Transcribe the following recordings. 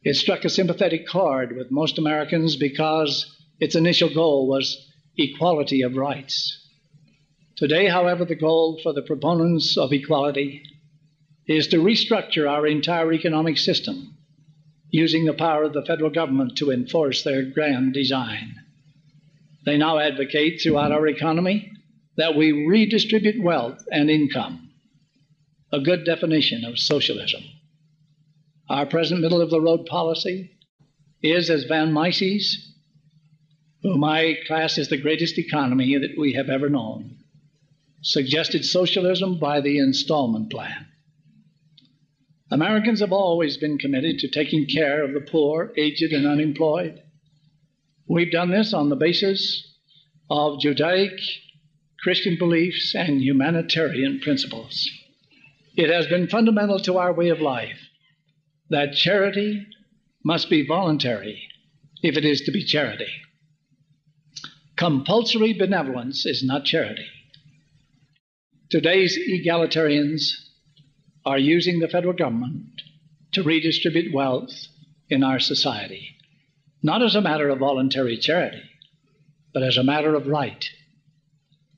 It struck a sympathetic chord with most Americans because its initial goal was equality of rights. Today, however, the goal for the proponents of equality is to restructure our entire economic system using the power of the federal government to enforce their grand design. They now advocate throughout our economy that we redistribute wealth and income, a good definition of socialism. Our present middle-of-the-road policy is, as Van Mises, whom I class as the greatest economy that we have ever known, suggested socialism by the installment plan. Americans have always been committed to taking care of the poor, aged, and unemployed. We've done this on the basis of Judaic Christian beliefs and humanitarian principles. It has been fundamental to our way of life that charity must be voluntary if it is to be charity. Compulsory benevolence is not charity. Today's egalitarians are using the federal government to redistribute wealth in our society, not as a matter of voluntary charity, but as a matter of right.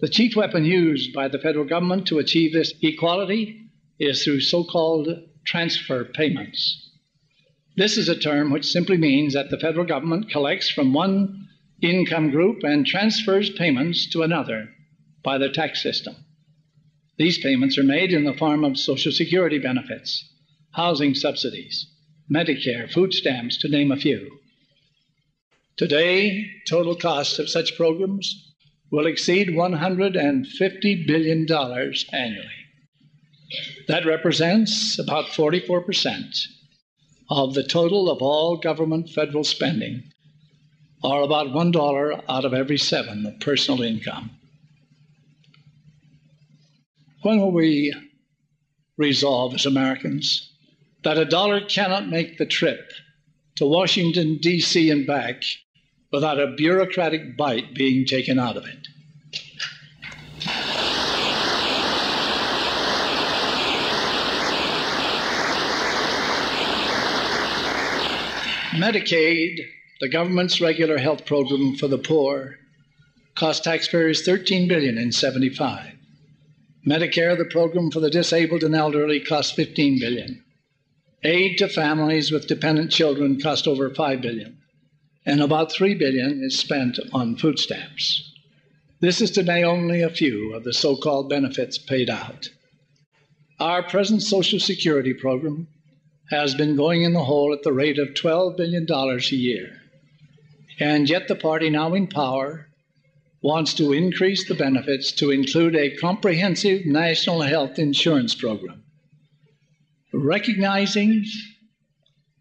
The chief weapon used by the federal government to achieve this equality is through so-called transfer payments. This is a term which simply means that the federal government collects from one income group and transfers payments to another by the tax system. These payments are made in the form of Social Security benefits, housing subsidies, Medicare, food stamps, to name a few. Today, total costs of such programs will exceed $150 billion annually. That represents about 44% of the total of all government federal spending, or about $1 out of every 7 of personal income. When will we resolve as Americans that a dollar cannot make the trip to Washington, D.C. and back without a bureaucratic bite being taken out of it? Medicaid, the government's regular health program for the poor, cost taxpayers $13 billion in '75. Medicare, the program for the disabled and elderly, cost $15 billion. Aid to families with dependent children cost over $5 billion, and about $3 billion is spent on food stamps. This is to name only a few of the so-called benefits paid out. Our present Social Security program has been going in the hole at the rate of $12 billion a year, and yet the party now in power wants to increase the benefits to include a comprehensive national health insurance program. Recognizing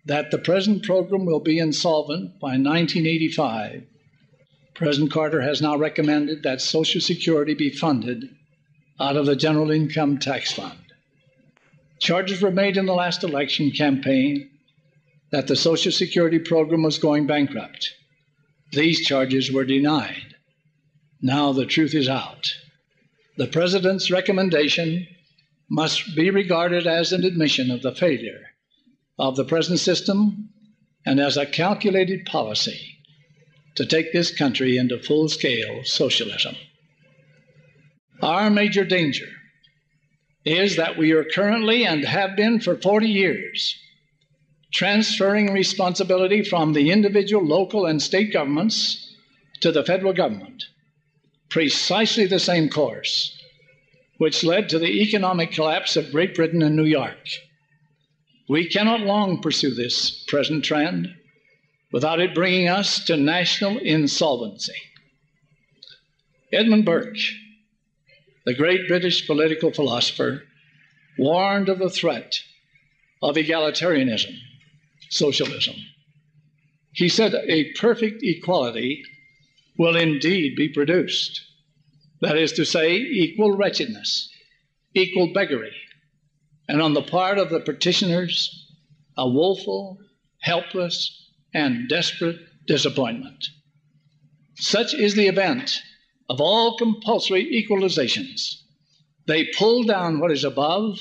that the present program will be insolvent by 1985, President Carter has now recommended that Social Security be funded out of the General Income Tax Fund. Charges were made in the last election campaign that the Social Security program was going bankrupt. These charges were denied. Now the truth is out. The President's recommendation must be regarded as an admission of the failure of the present system and as a calculated policy to take this country into full-scale socialism. Our major danger is that we are currently and have been for 40 years transferring responsibility from the individual local and state governments to the federal government. Precisely the same course which led to the economic collapse of Great Britain and New York. We cannot long pursue this present trend without it bringing us to national insolvency. Edmund Burke, the great British political philosopher, warned of the threat of egalitarianism, socialism. He said a perfect equality will indeed be produced. That is to say, equal wretchedness, equal beggary, and on the part of the petitioners, a woeful, helpless, and desperate disappointment. Such is the event of all compulsory equalizations. They pull down what is above,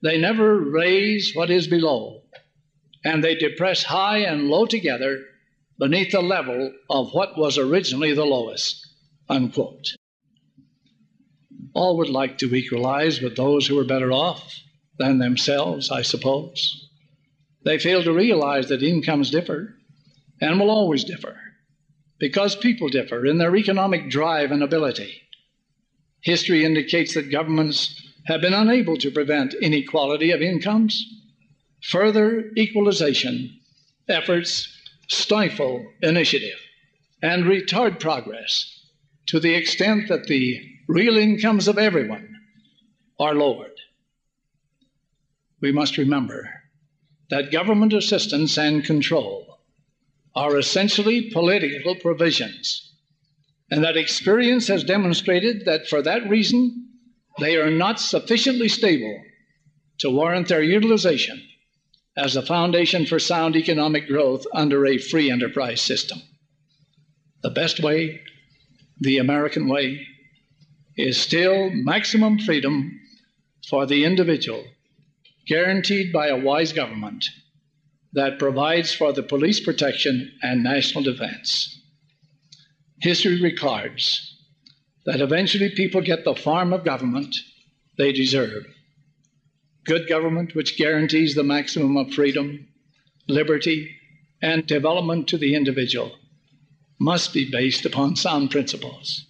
they never raise what is below. and they depress high and low together beneath the level of what was originally the lowest, unquote. All would like to equalize with those who are better off than themselves, I suppose. They fail to realize that incomes differ and will always differ because people differ in their economic drive and ability. History indicates that governments have been unable to prevent inequality of incomes. Further equalization efforts stifle initiative and retard progress to the extent that the real incomes of everyone are lowered. We must remember that government assistance and control are essentially political provisions, and that experience has demonstrated that for that reason, they are not sufficiently stable to warrant their utilization as a foundation for sound economic growth under a free enterprise system. The best way, the American way, is still maximum freedom for the individual, guaranteed by a wise government that provides for the police protection and national defense. History records that eventually people get the form of government they deserve. Good government which guarantees the maximum of freedom, liberty, and development to the individual must be based upon sound principles.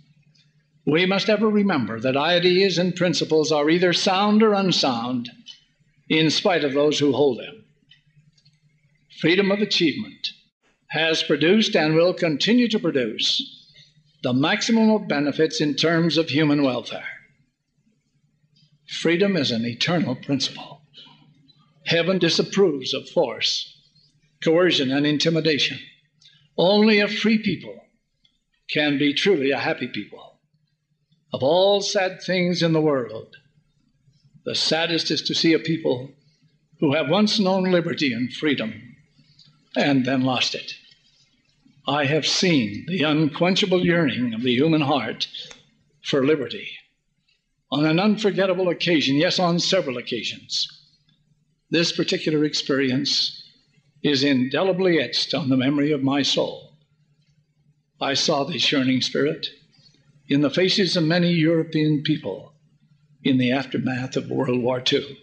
We must ever remember that ideas and principles are either sound or unsound in spite of those who hold them. Freedom of achievement has produced and will continue to produce the maximum of benefits in terms of human welfare. Freedom is an eternal principle. Heaven disapproves of force, coercion, and intimidation. Only a free people can be truly a happy people. Of all sad things in the world, the saddest is to see a people who have once known liberty and freedom and then lost it. I have seen the unquenchable yearning of the human heart for liberty on an unforgettable occasion, yes, on several occasions. This particular experience is indelibly etched on the memory of my soul. I saw this yearning spirit in the faces of many European people in the aftermath of World War II.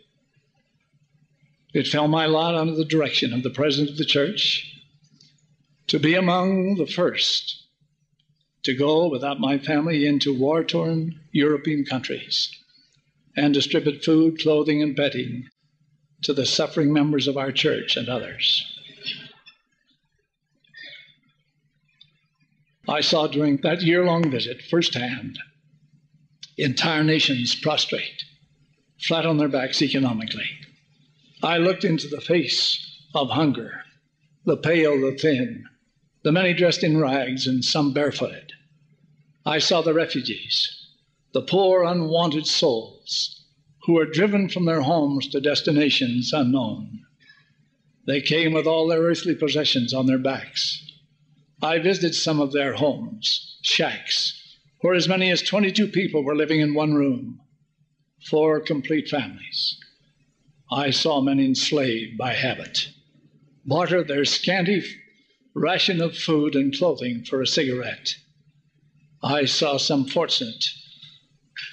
It fell my lot under the direction of the President of the Church to be among the first to go without my family into war-torn European countries and distribute food, clothing, and bedding to the suffering members of our church and others. I saw during that year-long visit firsthand entire nations prostrate, flat on their backs economically. I looked into the face of hunger, the pale, the thin, the many dressed in rags and some barefooted. I saw the refugees, the poor, unwanted souls who were driven from their homes to destinations unknown. They came with all their earthly possessions on their backs. I visited some of their homes, shacks, where as many as 22 people were living in one room, 4 complete families. I saw men enslaved by habit, barter their scanty ration of food and clothing for a cigarette. I saw some fortunate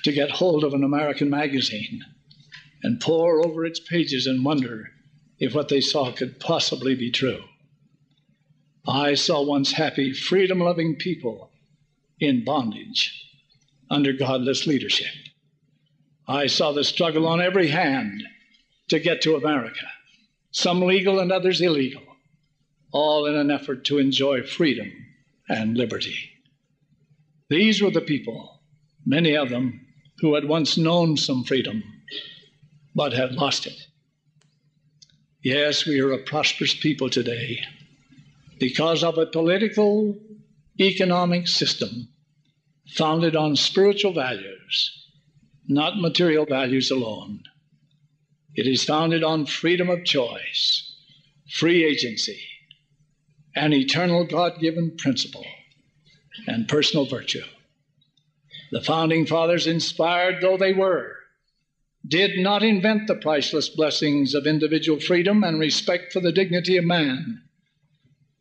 to get hold of an American magazine and pore over its pages and wonder if what they saw could possibly be true. I saw once happy, freedom-loving people in bondage under godless leadership. I saw the struggle on every hand to get to America, some legal and others illegal, all in an effort to enjoy freedom and liberty. These were the people, many of them, who had once known some freedom, but had lost it. Yes, we are a prosperous people today because of a political, economic system founded on spiritual values, not material values alone. It is founded on freedom of choice, free agency, an eternal God-given principle, and personal virtue. The Founding Fathers, inspired though they were did not invent the priceless blessings of individual freedom and respect for the dignity of man.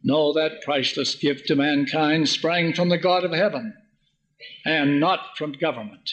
No, that priceless gift to mankind sprang from the God of heaven and not from government.